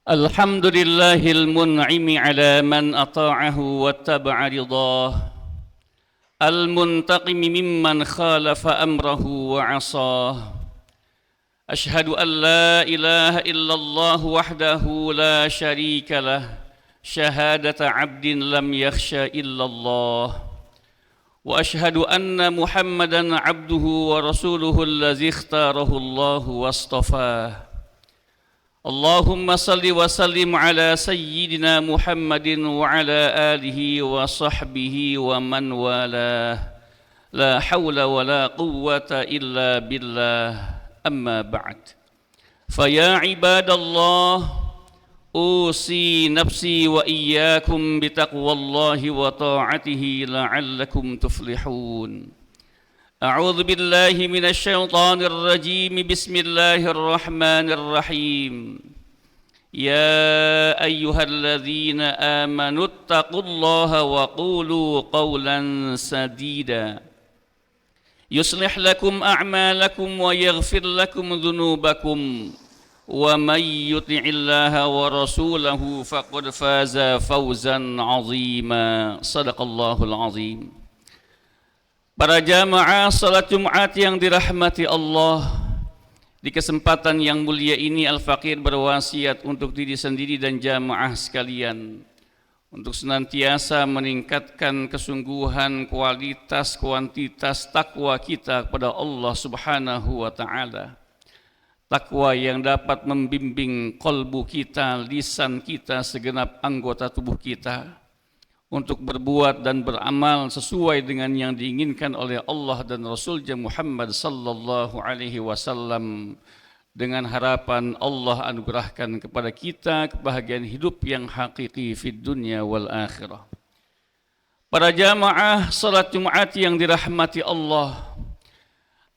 الحمد لله المنعم على من أطاعه واتبع رضاه المنتقم ممن خالف أمره وعصاه أشهد أن لا إله إلا الله وحده لا شريك له شهادة عبد لم يخش إلا الله وأشهد أن محمدًا عبده ورسوله الذي اختاره الله واصطفاه اللهم صل وسلم على سيدنا محمد وعلى آله وصحبه ومن والاه لا حول ولا قوة إلا بالله أما بعد فيا عباد الله أوصي نفسي وإياكم بتقوى الله وطاعته لعلكم تفلحون أعوذ بالله من الشيطان الرجيم بسم الله الرحمن الرحيم يا أيها الذين آمنوا اتقوا الله وقولوا قولا سديدا يصلح لكم أعمالكم ويغفر لكم ذنوبكم ومن يطع الله ورسوله فقد فاز فوزا عظيما صدق الله العظيم. Para jamaah salat Jumat yang dirahmati Allah, di kesempatan yang mulia ini Al-Faqir berwasiat untuk diri sendiri dan jamaah sekalian untuk senantiasa meningkatkan kesungguhan, kualitas, kuantitas takwa kita kepada Allah Subhanahu wa taala. Takwa yang dapat membimbing kalbu kita, lisan kita, segenap anggota tubuh kita untuk berbuat dan beramal sesuai dengan yang diinginkan oleh Allah dan Rasulnya Muhammad sallallahu alaihi wasallam, dengan harapan Allah anugerahkan kepada kita kebahagiaan hidup yang hakiki fid dunya wal akhirah. Para jamaah salat Jumat yang dirahmati Allah,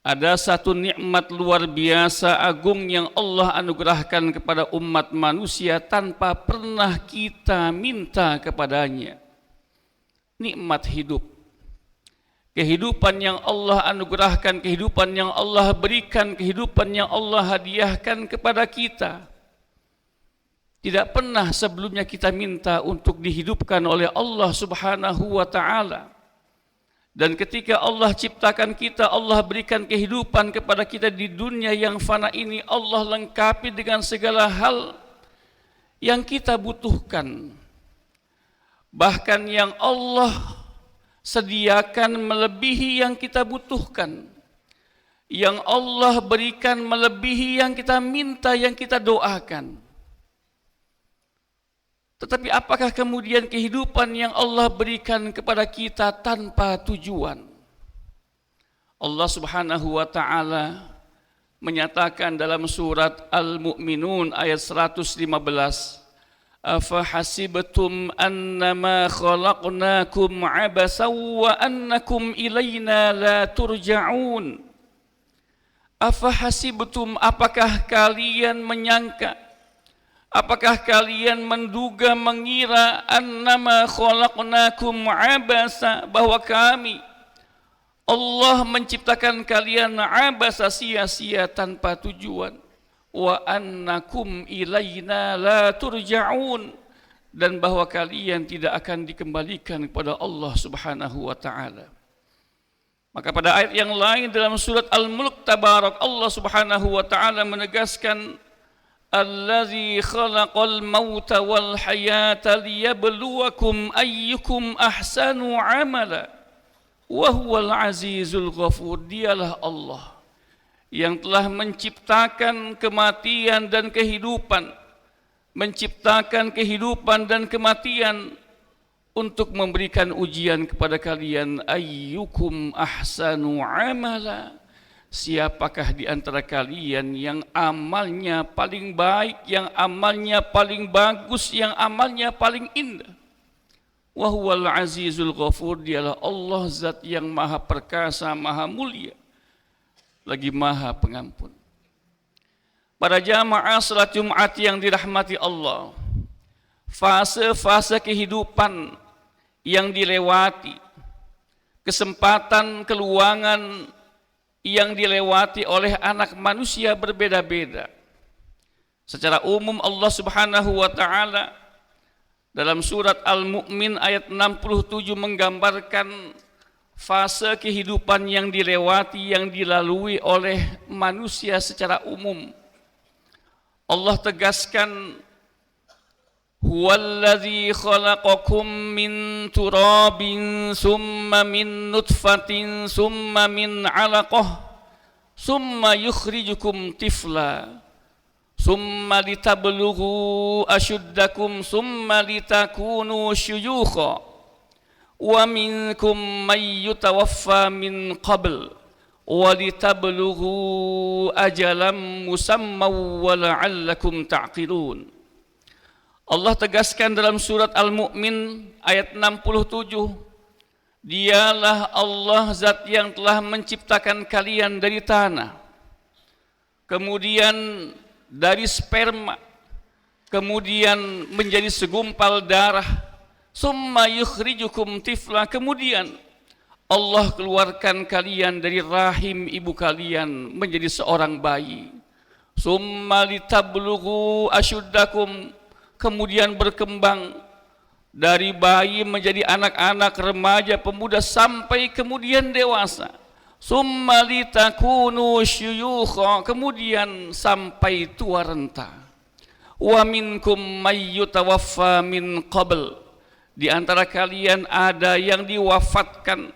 ada satu nikmat luar biasa agung yang Allah anugerahkan kepada umat manusia tanpa pernah kita minta kepadanya. Nikmat hidup, kehidupan yang Allah anugerahkan, kehidupan yang Allah berikan, kehidupan yang Allah hadiahkan kepada kita. Tidak pernah sebelumnya kita minta untuk dihidupkan oleh Allah Subhanahu wa taala. Dan ketika Allah ciptakan kita, Allah berikan kehidupan kepada kita di dunia yang fana ini, Allah lengkapi dengan segala hal yang kita butuhkan. Bahkan yang Allah sediakan melebihi yang kita butuhkan. Yang Allah berikan melebihi yang kita minta, yang kita doakan. Tetapi apakah kemudian kehidupan yang Allah berikan kepada kita tanpa tujuan? Allah Subhanahu wa taala menyatakan dalam surat Al-Mu'minun ayat 115, أَفَحَسِبْتُمْ أَنَّمَا خَلَقْنَاكُمْ عَبَثًا وَأَنَّكُمْ إِلَيْنَا لَا تُرْجَعُونَ. Afahasibtum, apakah kalian menyangka, apakah kalian menduga, mengira, annama khalaqnakum abasa, bahwa kami Allah menciptakan kalian abasa, sia-sia tanpa tujuan. Wa annakum ilaina la turja'un, dan bahwa kalian tidak akan dikembalikan kepada Allah Subhanahu wa taala. Maka pada ayat yang lain dalam surat Al-Mulk tabarak, Allah Subhanahu wa taala menegaskan, allazi khalaqal mauta wal hayata liyabluwakum ayyukum ahsanu amala wa huwal azizul ghafur. Dialah Allah yang telah menciptakan kematian dan kehidupan, menciptakan kehidupan dan kematian untuk memberikan ujian kepada kalian. Ayyukum ahsanu amala, siapakah di antara kalian yang amalnya paling baik, yang amalnya paling bagus, yang amalnya paling indah. Wa huwal azizul ghafur, dialah Allah zat yang maha perkasa, maha mulia, lagi maha pengampun. Para jamaah salat Jumat yang dirahmati Allah, fase-fase kehidupan yang dilewati, kesempatan, keluangan yang dilewati oleh anak manusia berbeda-beda. Secara umum Allah Subhanahu wa taala dalam surat Al-Mu'min ayat 67 menggambarkan fase kehidupan yang dilewati, yang dilalui oleh manusia secara umum. Allah tegaskan, huwallazi khalaqakum min turabin summa min nutfatin summa min 'alaqah summa yukhrijukum tifla summa litablughu ashuddakum summa litakunu syuyukha wa minkum may yutawaffa min qabl wa litablughu ajalan musamma wa la'allakum ta'qilun. Allah tegaskan dalam surat Al-Mu'min ayat 67, Dialah Allah zat yang telah menciptakan kalian dari tanah, kemudian dari sperma, kemudian menjadi segumpal darah, summa yukhrijukum tifla, kemudian Allah keluarkan kalian dari rahim ibu kalian menjadi seorang bayi, summa litablughu asyuddakum, kemudian berkembang dari bayi menjadi anak-anak, remaja, pemuda, sampai kemudian dewasa. Summa litakunu syuyukha, kemudian sampai tua renta. Wa minkum may yutawaffa min qabl, di antara kalian ada yang diwafatkan,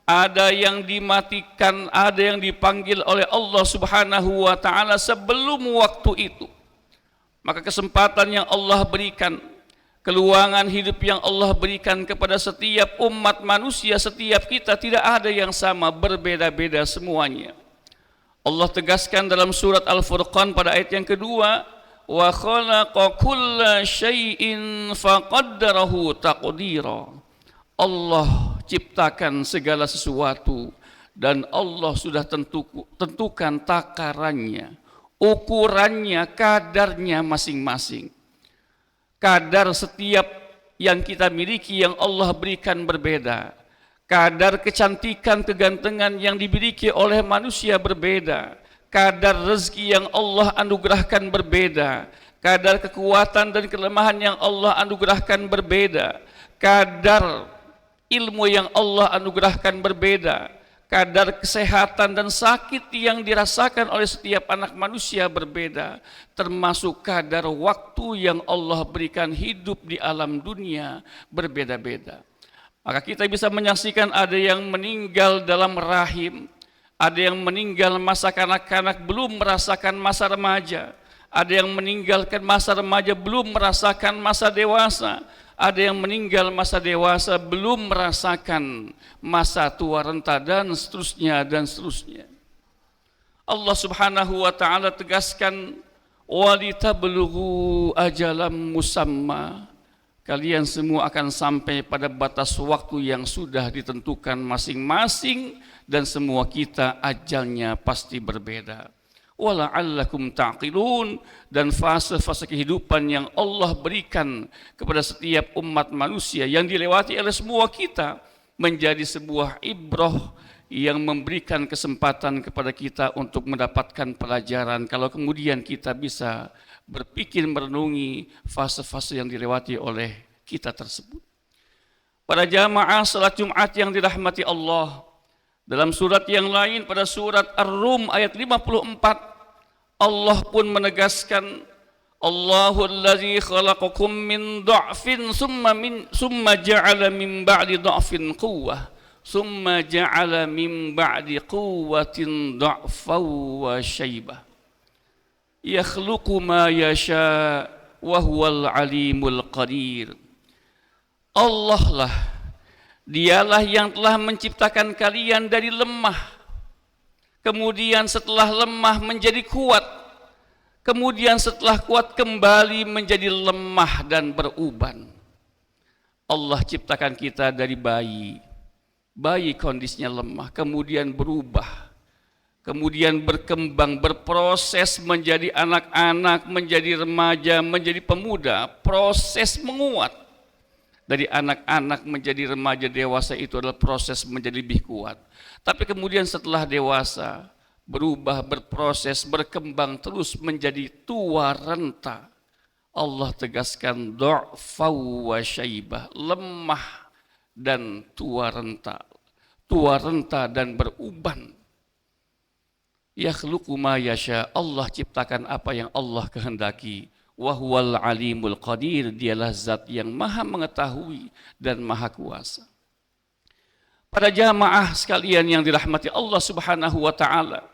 ada yang dimatikan, ada yang dipanggil oleh Allah Subhanahu wa taala sebelum waktu itu. Maka kesempatan yang Allah berikan, keluangan hidup yang Allah berikan kepada setiap umat manusia, setiap kita tidak ada yang sama, berbeda-beda semuanya. Allah tegaskan dalam surat Al-Furqan pada ayat yang kedua, wa khalaqa kulla syai'in faqaddarahu taqdira. Allah ciptakan segala sesuatu dan Allah sudah tentukan takarannya, ukurannya, kadarnya masing-masing. Kadar setiap yang kita miliki yang Allah berikan berbeda. Kadar kecantikan, kegantengan yang dimiliki oleh manusia berbeda. Kadar rezeki yang Allah anugerahkan berbeda. Kadar kekuatan dan kelemahan yang Allah anugerahkan berbeda. Kadar ilmu yang Allah anugerahkan berbeda. Kadar kesehatan dan sakit yang dirasakan oleh setiap anak manusia berbeda, termasuk kadar waktu yang Allah berikan hidup di alam dunia berbeda-beda. Maka kita bisa menyaksikan ada yang meninggal dalam rahim, ada yang meninggal masa kanak-kanak belum merasakan masa remaja, ada yang meninggalkan masa remaja belum merasakan masa dewasa, ada yang meninggal masa dewasa belum merasakan masa tua renta, dan seterusnya dan seterusnya. Allah Subhanahu wa taala tegaskan, walitablugu ajalam musamma, kalian semua akan sampai pada batas waktu yang sudah ditentukan masing-masing, dan semua kita ajalnya pasti berbeda. Wala'allakum ta'qilun, dan fase-fase kehidupan yang Allah berikan kepada setiap umat manusia yang dilewati oleh semua kita menjadi sebuah ibrah yang memberikan kesempatan kepada kita untuk mendapatkan pelajaran, kalau kemudian kita bisa berpikir merenungi fase-fase yang dilewati oleh kita tersebut. Para jamaah salat Jumat yang dirahmati Allah, dalam surat yang lain pada surat Ar-Rum ayat 54, Allah pun menegaskan, Allahu allazi khalaqakum min dha'fin summa ja'ala min ba'di dha'fin quwwah summa ja'ala min ba'di quwwatin dha'fan wa syaibah yakhluqu ma yasha wa huwal alimul qadir. Allah lah, dialah yang telah menciptakan kalian dari lemah, kemudian setelah lemah menjadi kuat, kemudian setelah kuat kembali menjadi lemah dan beruban. Allah ciptakan kita dari bayi, bayi kondisinya lemah, kemudian berubah, kemudian berkembang, berproses menjadi anak-anak, menjadi remaja, menjadi pemuda, proses menguat. Dari anak-anak menjadi remaja, dewasa, itu adalah proses menjadi lebih kuat. Tapi kemudian setelah dewasa, berubah, berproses, berkembang terus menjadi tua renta. Allah tegaskan du'fau wa syaibah, lemah dan tua renta dan beruban. Yakhluqu ma yasha, Allah ciptakan apa yang Allah kehendaki. Wa huwal alimul qadir, dialah zat yang maha mengetahui dan maha kuasa. Para jamaah sekalian yang dirahmati Allah Subhanahu wa taala,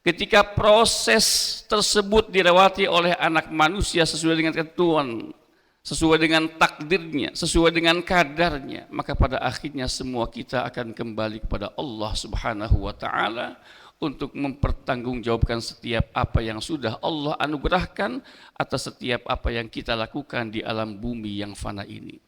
ketika proses tersebut dilewati oleh anak manusia sesuai dengan ketentuan, sesuai dengan takdirnya, sesuai dengan kadarnya, maka pada akhirnya semua kita akan kembali kepada Allah Subhanahu wa taala untuk mempertanggungjawabkan setiap apa yang sudah Allah anugerahkan atas setiap apa yang kita lakukan di alam bumi yang fana ini.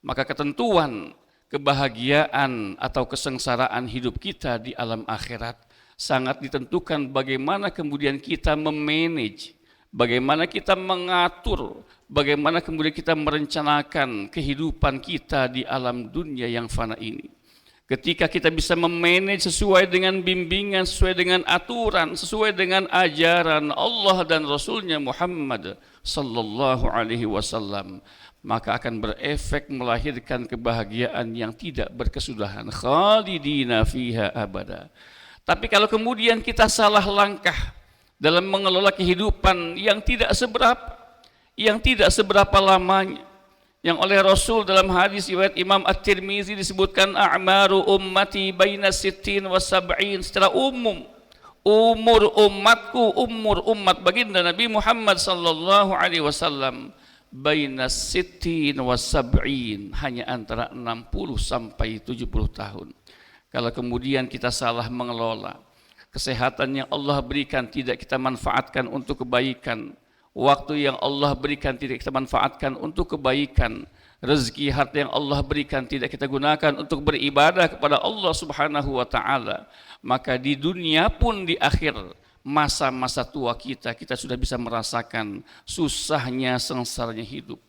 Maka ketentuan kebahagiaan atau kesengsaraan hidup kita di alam akhirat sangat ditentukan bagaimana kemudian kita memanage, bagaimana kita mengatur, bagaimana kemudian kita merencanakan kehidupan kita di alam dunia yang fana ini. Ketika kita bisa memanage sesuai dengan bimbingan, sesuai dengan aturan, sesuai dengan ajaran Allah dan Rasulnya Muhammad sallallahu alaihi wasallam, maka akan berefek melahirkan kebahagiaan yang tidak berkesudahan, khalidina fiha abada. Tapi kalau kemudian kita salah langkah dalam mengelola kehidupan yang tidak seberapa lamanya, yang oleh Rasul dalam hadis riwayat Imam At-Tirmizi disebutkan a'maru ummati baina sittin wa sab'in, secara umum umur umatku, umur umat baginda Nabi Muhammad sallallahu alaihi wasallam baina sittin wa sab'in, hanya antara 60 sampai 70 tahun. Kalau kemudian kita salah mengelola kesehatan yang Allah berikan tidak kita manfaatkan untuk kebaikan, waktu yang Allah berikan tidak kita manfaatkan untuk kebaikan, rezeki harta yang Allah berikan tidak kita gunakan untuk beribadah kepada Allah Subhanahu wa taala, maka di dunia pun di akhir masa-masa tua kita sudah bisa merasakan susahnya, sengsaranya hidup.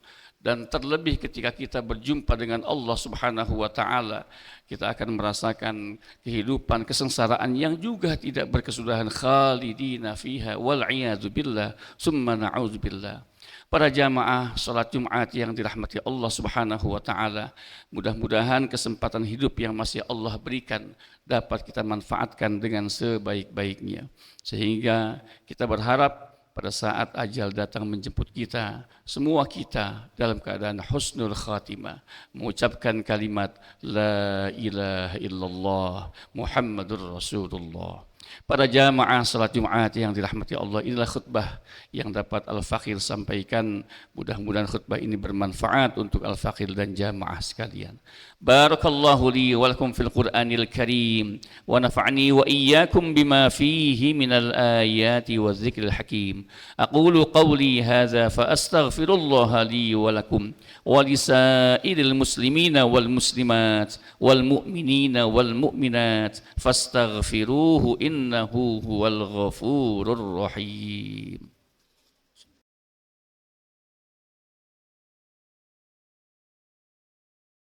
Dan terlebih ketika kita berjumpa dengan Allah Subhanahu wa taala, kita akan merasakan kehidupan kesengsaraan yang juga tidak berkesudahan, khalidina fiha wal iyadu billah summa na'udzubillah. Para jamaah salat Jumat yang dirahmati Allah Subhanahu wa taala, mudah-mudahan kesempatan hidup yang masih Allah berikan dapat kita manfaatkan dengan sebaik-baiknya, sehingga kita berharap pada saat ajal datang menjemput kita, semua kita dalam keadaan husnul khatimah, mengucapkan kalimat La ilaha illallah Muhammadur Rasulullah. Para jamaah salat Jumat yang dirahmati Allah, inilah khutbah yang dapat Al-Faqir sampaikan. Mudah-mudahan khutbah ini bermanfaat untuk Al-Faqir dan jamaah sekalian. Barakallahu li wa lakum fil Qur'anil Karim wa nafa'ani wa iyyakum bima fihi minal ayati wa dzikril hakim. Aqulu qawli hadza fa astaghfirullaha li wa lakum wa lisairil muslimina wal muslimat wal mu'minina wal mu'minat fastaghfiruhu innahu huwal ghafurur rahim.